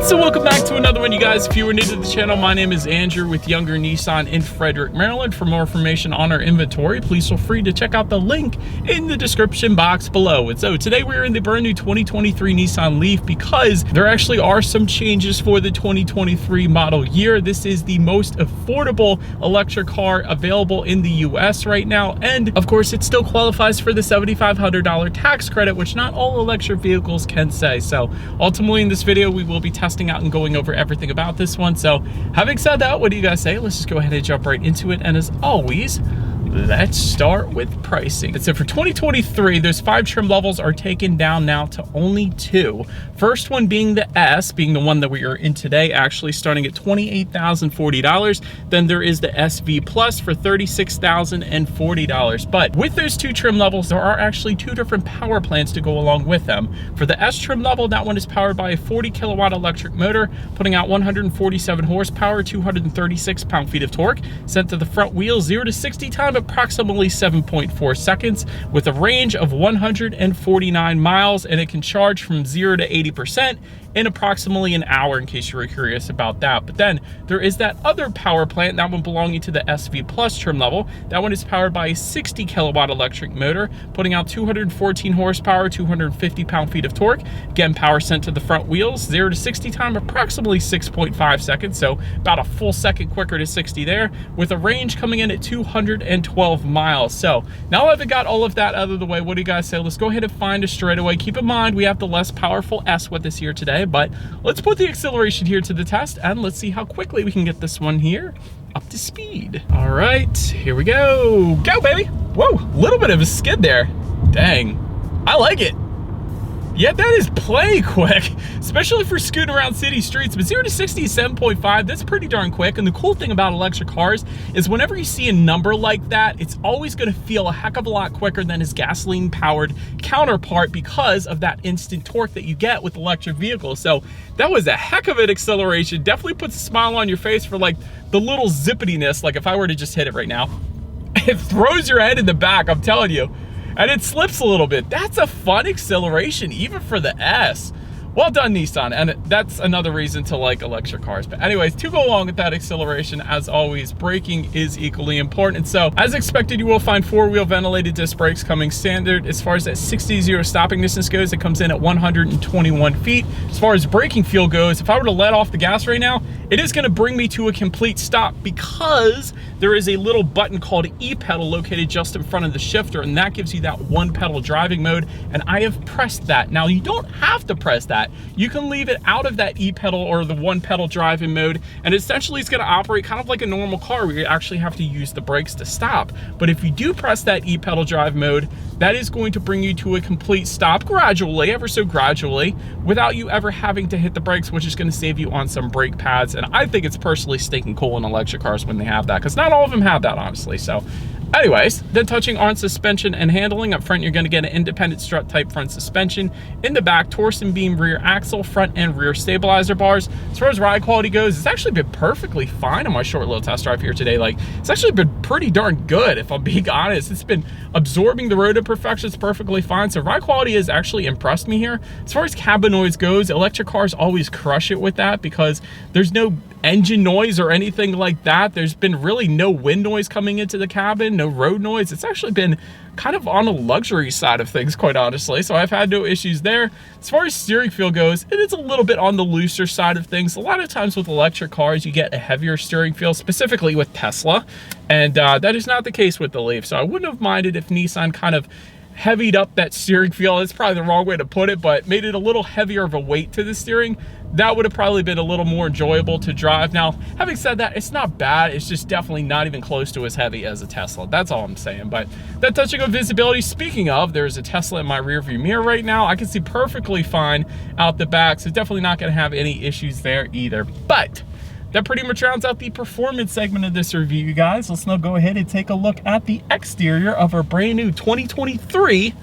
So welcome back to another one, you guys. If you are new to the channel, my name is Andrew with Younger Nissan in Frederick, Maryland. For more information on our inventory, please feel free to check out the link in the description box below. And so today we're in the brand new 2023 Nissan Leaf because there actually are some changes for the 2023 model year. This is the most affordable electric car available in the US right now. And of course, it still qualifies for the $7,500 tax credit, which not all electric vehicles can say. So ultimately in this video, we will be testing out and going over everything about this one. So having said that, what do you guys say? Let's just go ahead and jump right into it. And as always, let's start with pricing. And so for 2023, those 5 trim levels are taken down now to only 2. First one being the S, being the one that we are in today, actually starting at $28,040. Then there is the SV Plus for $36,040. But with those 2 trim levels, there are actually 2 different power plants to go along with them. For the S trim level, that one is powered by a 40 kilowatt electric motor, putting out 147 horsepower, 236 pound-feet of torque, sent to the front wheel, 0 to 60 time approximately 7.4 seconds, with a range of 149 miles, and it can charge from 0 to 80% in approximately an hour, in case you were curious about that. But then there is that other power plant, that one belonging to the SV Plus trim level. That one is powered by a 60 kilowatt electric motor, putting out 214 horsepower, 250 pound-feet of torque. Again, power sent to the front wheels, 0 to 60 time approximately 6.5 seconds, so about a full second quicker to 60 there, with a range coming in at 212 miles. So now that I've got all of that out of the way, what do you guys say? Let's go ahead and find a straightaway. Keep in mind, we have the less powerful S with us here today, but let's put the acceleration here to the test and let's see how quickly we can get this one here up to speed. All right, here we go. Go, baby. Whoa, a little bit of a skid there. Dang, I like it. Yeah, that is plenty quick, especially for scooting around city streets. But 0 to 60 is 7.5. That's pretty darn quick. And the cool thing about electric cars is whenever you see a number like that, it's always going to feel a heck of a lot quicker than his gasoline-powered counterpart because of that instant torque that you get with electric vehicles. So that was a heck of an acceleration. Definitely puts a smile on your face for like the little zippiness. Like if I were to just hit it right now, it throws your head in the back, I'm telling you. And it slips a little bit. That's a fun acceleration, even for the S. Well done, Nissan. And that's another reason to like electric cars. But anyways, to go along with that acceleration, as always, braking is equally important. So as expected, you will find 4-wheel ventilated disc brakes coming standard. As far as that 60-0 stopping distance goes, it comes in at 121 feet. As far as braking feel goes, if I were to let off the gas right now, it is going to bring me to a complete stop because there is a little button called E-pedal located just in front of the shifter, and that gives you that 1-pedal driving mode, and I have pressed that. Now, you don't have to press that. You can leave it out of that E-pedal or the 1-pedal driving mode, and essentially it's going to operate kind of like a normal car where you actually have to use the brakes to stop. But if you do press that E-pedal drive mode, that is going to bring you to a complete stop gradually, ever so gradually, without you ever having to hit the brakes, which is going to save you on some brake pads. And I think it's personally stinking cool in electric cars when they have that, because not all of them have that, honestly. So anyways, then touching on suspension and handling, up front you're going to get an independent strut type front suspension. In the back, torsion beam rear axle, front and rear stabilizer bars. As far as ride quality goes, it's actually been perfectly fine on my short little test drive here today. Like, it's actually been pretty darn good, if I'm being honest. It's been absorbing the road imperfections perfectly fine. So ride quality has actually impressed me here. As far as cabin noise goes, electric cars always crush it with that because there's no engine noise or anything like that. There's been really no wind noise coming into the cabin, no road noise. It's actually been kind of on the luxury side of things, quite honestly. So I've had no issues there. As far as steering feel goes, it is a little bit on the looser side of things. A lot of times with electric cars, you get a heavier steering feel, specifically with Tesla. And that is not the case with the Leaf. So I wouldn't have minded if Nissan kind of heavied up that steering feel. It's probably the wrong way to put it, but made it a little heavier of a weight to the steering. That would have probably been a little more enjoyable to drive. Now, having said that, it's not bad. It's just definitely not even close to as heavy as a Tesla. That's all I'm saying. But that touching on visibility, speaking of, there's a Tesla in my rear view mirror right now. I can see perfectly fine out the back, so definitely not going to have any issues there either. But that pretty much rounds out the performance segment of this review, you guys. Let's now go ahead and take a look at the exterior of our brand new 2023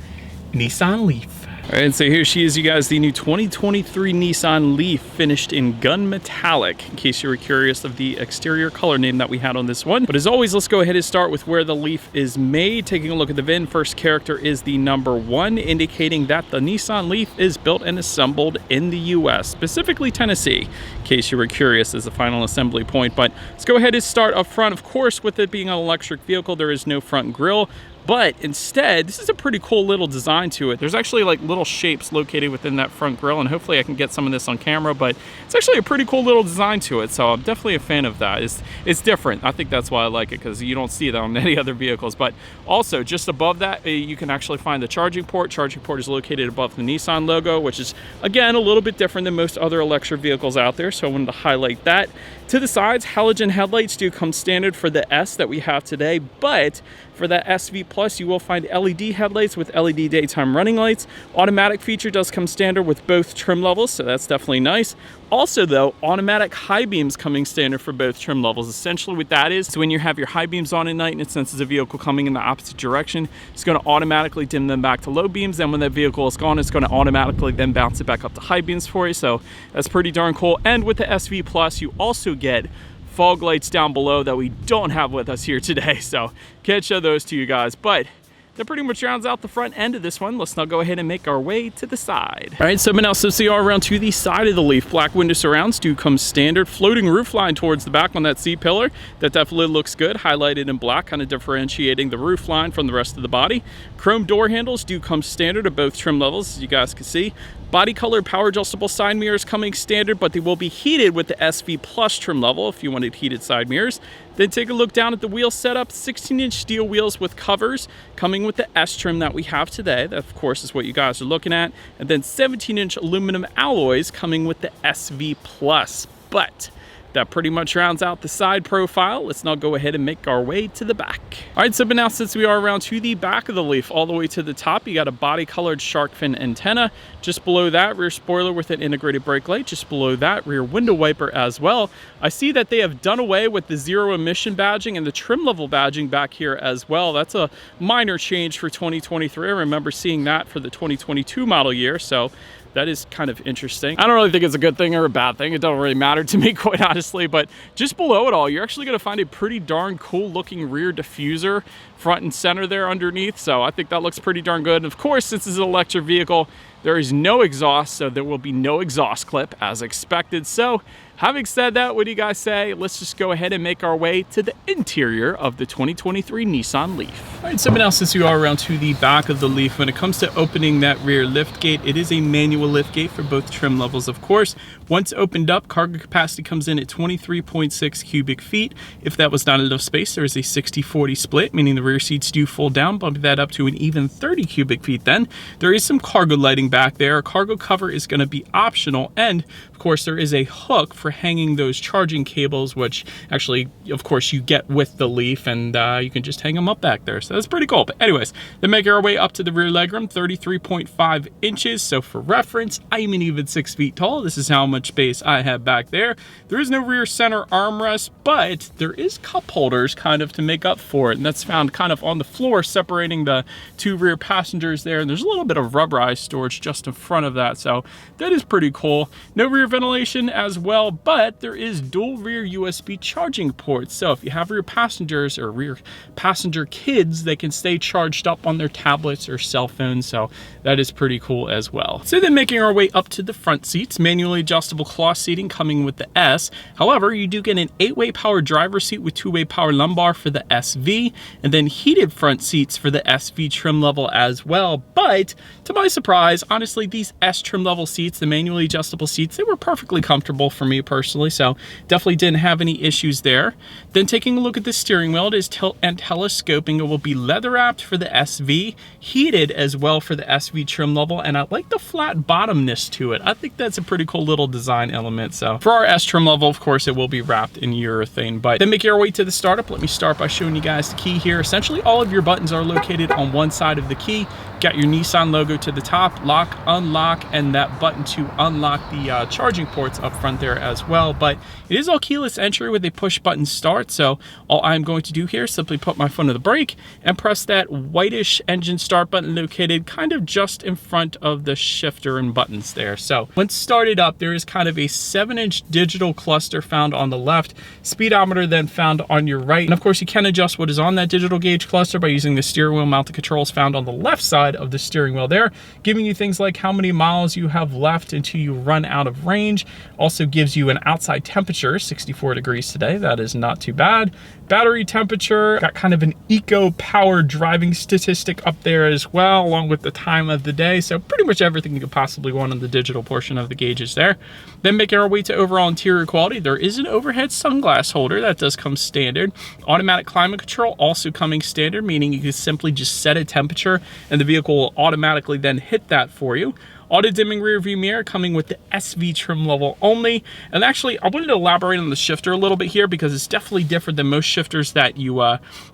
Nissan Leaf. All right, so here she is, you guys, the new 2023 Nissan Leaf, finished in gun metallic, in case you were curious of the exterior color name that we had on this one. But as always, let's go ahead and start with where the Leaf is made. Taking a look at the VIN, first character is the number 1, indicating that the Nissan Leaf is built and assembled in the US, specifically Tennessee, in case you were curious as the final assembly point. But let's go ahead and start up front. Of course, with it being an electric vehicle, there is no front grille. But instead, this is a pretty cool little design to it. There's actually like little shapes located within that front grille, and hopefully I can get some of this on camera, but it's actually a pretty cool little design to it. So I'm definitely a fan of that. It's different. I think that's why I like it, because you don't see that on many other vehicles. But also just above that, you can actually find the charging port. Charging port is located above the Nissan logo, which is again a little bit different than most other electric vehicles out there. So I wanted to highlight that. To the sides, halogen headlights do come standard for the S that we have today, but for that SV Plus, you will find LED headlights with LED daytime running lights. Automatic feature does come standard with both trim levels, so that's definitely nice. Also though, automatic high beams coming standard for both trim levels. Essentially what that is, so when you have your high beams on at night and it senses a vehicle coming in the opposite direction, it's going to automatically dim them back to low beams. Then when that vehicle is gone, it's going to automatically then bounce it back up to high beams for you. So that's pretty darn cool. And with the SV Plus, you also get fog lights down below that we don't have with us here today, so can't show those to you guys. But that pretty much rounds out the front end of this one. Let's now go ahead and make our way to the side. All right, so now see all around to the side of the Leaf. Black window surrounds do come standard. Floating roof line towards the back on that C pillar. That definitely looks good, highlighted in black, kind of differentiating the roof line from the rest of the body. Chrome door handles do come standard at both trim levels, as you guys can see. Body color power adjustable side mirrors coming standard, but they will be heated with the SV Plus trim level if you wanted heated side mirrors. Then take a look down at the wheel setup. 16-inch steel wheels with covers coming with the S trim that we have today. That of course is what you guys are looking at. And then 17-inch aluminum alloys coming with the SV Plus. But that pretty much rounds out the side profile. Let's now go ahead and make our way to the back. All right, so now since we are around to the back of the Leaf, all the way to the top, you got a body colored shark fin antenna. Just below that, rear spoiler with an integrated brake light. Just below that, rear window wiper as well. I see that they have done away with the zero emission badging and the trim level badging back here as well. That's a minor change for 2023. I remember seeing that for the 2022 model year, so that is kind of interesting. I don't really think it's a good thing or a bad thing. It don't really matter to me, quite honestly, but just below it all, you're actually gonna find a pretty darn cool looking rear diffuser front and center there underneath. So I think that looks pretty darn good. And of course, since it's an electric vehicle, there is no exhaust, so there will be no exhaust clip as expected. So having said that, what do you guys say? Let's just go ahead and make our way to the interior of the 2023 Nissan Leaf. All right, so now since you are around to the back of the Leaf, when it comes to opening that rear lift gate, it is a manual lift gate for both trim levels, of course. Once opened up, cargo capacity comes in at 23.6 cubic feet. If that was not enough space, there is a 60-40 split, meaning the rear seats do fold down, bumping that up to an even 30 cubic feet then. There is some cargo lighting back there. A cargo cover is going to be optional, and of course there is a hook for hanging those charging cables, which actually of course you get with the Leaf, and you can just hang them up back there, so that's pretty cool. But anyways, then making our way up to the rear legroom, 33.5 inches. So for reference, I'm an even 6 feet tall. This is how much space I have back there. There is no rear center armrest, but there is cup holders kind of to make up for it, and that's found kind of on the floor separating the two rear passengers there, and there's a little bit of rubberized storage just in front of that, so that is pretty cool. No rear ventilation as well, but there is dual rear USB charging ports, so if you have rear passengers or rear passenger kids, they can stay charged up on their tablets or cell phones, so that is pretty cool as well. So then making our way up to the front seats, manually adjustable cloth seating coming with the S. However, you do get an 8-way power driver's seat with 2-way power lumbar for the SV, and then heated front seats for the SV trim level as well. But to my surprise, honestly, these S trim level seats, the manually adjustable seats, they were perfectly comfortable for me personally, so definitely didn't have any issues there. Then taking a look at the steering wheel, it is tilt and telescoping. It will be leather wrapped for the SV, heated as well for the SV trim level, and I like the flat bottomness to it. I think that's a pretty cool little design element. So for our S trim level, of course, it will be wrapped in urethane. But then making our way to the startup, let me start by showing you guys the key here. Essentially, all of your buttons are located on one side of the key. Got your Nissan logo to the top, lock, unlock, and that button to unlock the charging ports up front there as well. But it is all keyless entry with a push button start. So all I'm going to do here is simply put my foot on the brake and press that whitish engine start button located kind of just in front of the shifter and buttons there. So once started up, there is kind of a 7-inch digital cluster found on the left, speedometer then found on your right. And of course you can adjust what is on that digital gauge cluster by using the steering wheel mounted controls found on the left side of the steering wheel there, giving you things like how many miles you have left until you run out of range. Also gives you an outside temperature, 64 degrees today. That is not too bad. Battery temperature, got kind of an eco power driving statistic up there as well, along with the time of the day. So pretty much everything you could possibly want on the digital portion of the gauges there. Then making our way to overall interior quality, there is an overhead sunglass holder that does come standard. Automatic climate control also coming standard, meaning you can simply just set a temperature and the vehicle will automatically then hit that for you. Auto dimming rear view mirror coming with the SV trim level only. And actually, I wanted to elaborate on the shifter a little bit here because it's definitely different than most shifters that you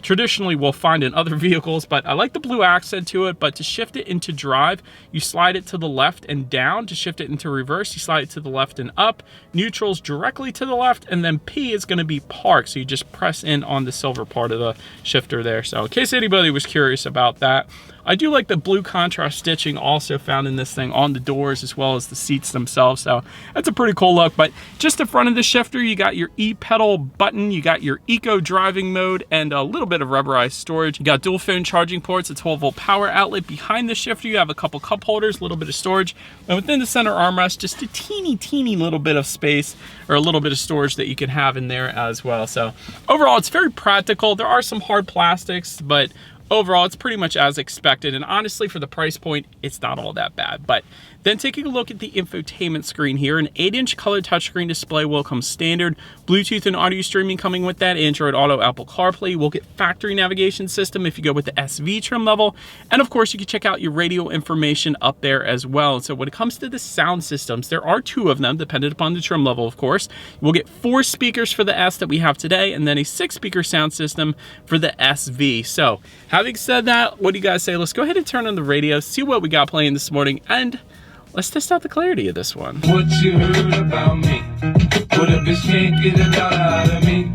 traditionally will find in other vehicles. But I like the blue accent to it. But to shift it into drive, you slide it to the left and down. To shift it into reverse, you slide it to the left and up. Neutral's directly to the left, and then P is going to be park. So you just press in on the silver part of the shifter there. So in case anybody was curious about that, I do like the blue contrast stitching also found in this thing on the doors as well as the seats themselves. So that's a pretty cool look. But just the front of the shifter, you got your e-pedal button, you got your eco driving mode, and a little bit of rubberized storage. You got dual phone charging ports, a 12-volt power outlet. Behind the shifter, you have a couple cup holders, a little bit of storage. And within the center armrest, just a teeny little bit of space or a little bit of storage that you can have in there as well. So overall, it's very practical. There are some hard plastics, but overall, it's pretty much as expected, and honestly, for the price point, it's not all that bad. But then taking a look at the infotainment screen here, an 8-inch color touchscreen display will come standard. Bluetooth and audio streaming coming with that. Android Auto, Apple CarPlay. We'll get factory navigation system if you go with the SV trim level. And of course, you can check out your radio information up there as well. So when it comes to the sound systems, there are 2 of them, dependent upon the trim level, of course. We'll get 4 speakers for the S that we have today, and then a 6-speaker sound system for the SV. So having said that, what do you guys say? Let's go ahead and turn on the radio, see what we got playing this morning, and let's test out the clarity of this one. What you heard about me? What a bitch can't get a dollar out of me?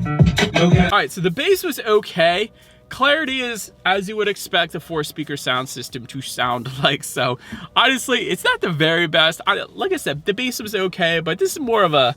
Okay. All right, so the bass was okay. Clarity is, as you would expect, a 4-speaker sound system to sound like. So honestly, it's not the very best. Like I said, the bass was okay, but this is more of a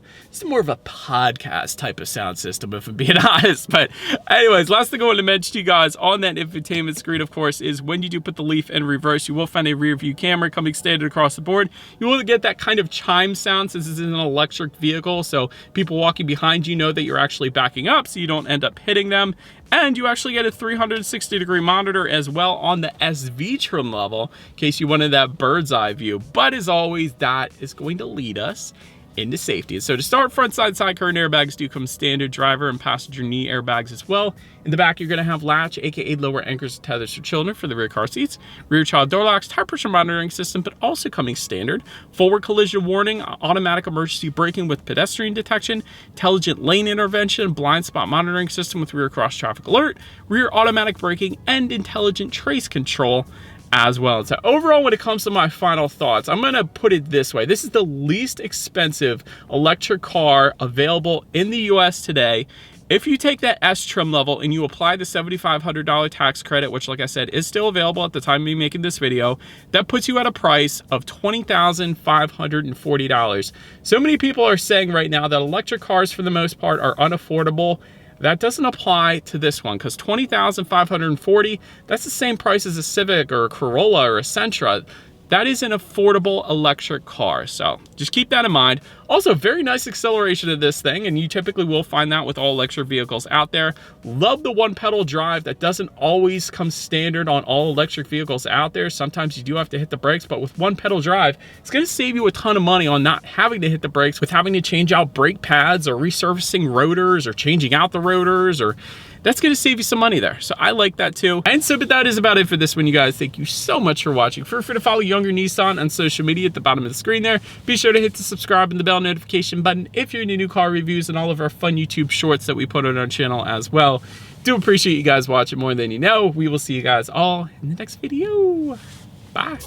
podcast type of sound system, if I'm being honest. But anyways, last thing I want to mention to you guys on that infotainment screen, of course, is when you do put the Leaf in reverse, you will find a rear view camera coming standard across the board. You will get that kind of chime sound since this is an electric vehicle. So people walking behind you know that you're actually backing up, so you don't end up hitting them. And you actually get a 360-degree monitor as well on the SV trim level, in case you wanted that bird's eye view. But as always, that is going to lead us into safety. So to start, front side curtain airbags do come standard, driver and passenger knee airbags as well. In the back, you're going to have latch, aka lower anchors and tethers for children for the rear car seats, rear child door locks, tire pressure monitoring system, but also coming standard, forward collision warning, automatic emergency braking with pedestrian detection, intelligent lane intervention, blind spot monitoring system with rear cross traffic alert, rear automatic braking, and intelligent trace control as well. So overall, when it comes to my final thoughts, I'm gonna put it this way. This is the least expensive electric car available in the US today. If you take that S trim level and you apply the $7,500 tax credit, which like I said, is still available at the time of me making this video, that puts you at a price of $20,540. So many people are saying right now that electric cars for the most part are unaffordable. That doesn't apply to this one because $20,540, that's the same price as a Civic or a Corolla or a Sentra. That is an affordable electric car, so just keep that in mind. Also, very nice acceleration of this thing, and you typically will find that with all electric vehicles out there. Love the one-pedal drive. That doesn't always come standard on all electric vehicles out there. Sometimes you do have to hit the brakes, but with one-pedal drive, it's going to save you a ton of money on not having to hit the brakes, with having to change out brake pads or resurfacing rotors or changing out the rotors, or that's going to save you some money there. So I like that too. And so, but that is about it for this one, you guys. Thank you so much for watching. Feel free to follow Younger Nissan on social media at the bottom of the screen there. Be sure to hit the subscribe and the bell notification button if you're into new car reviews and all of our fun YouTube shorts that we put on our channel as well. Do appreciate you guys watching more than you know. We will see you guys all in the next video. Bye.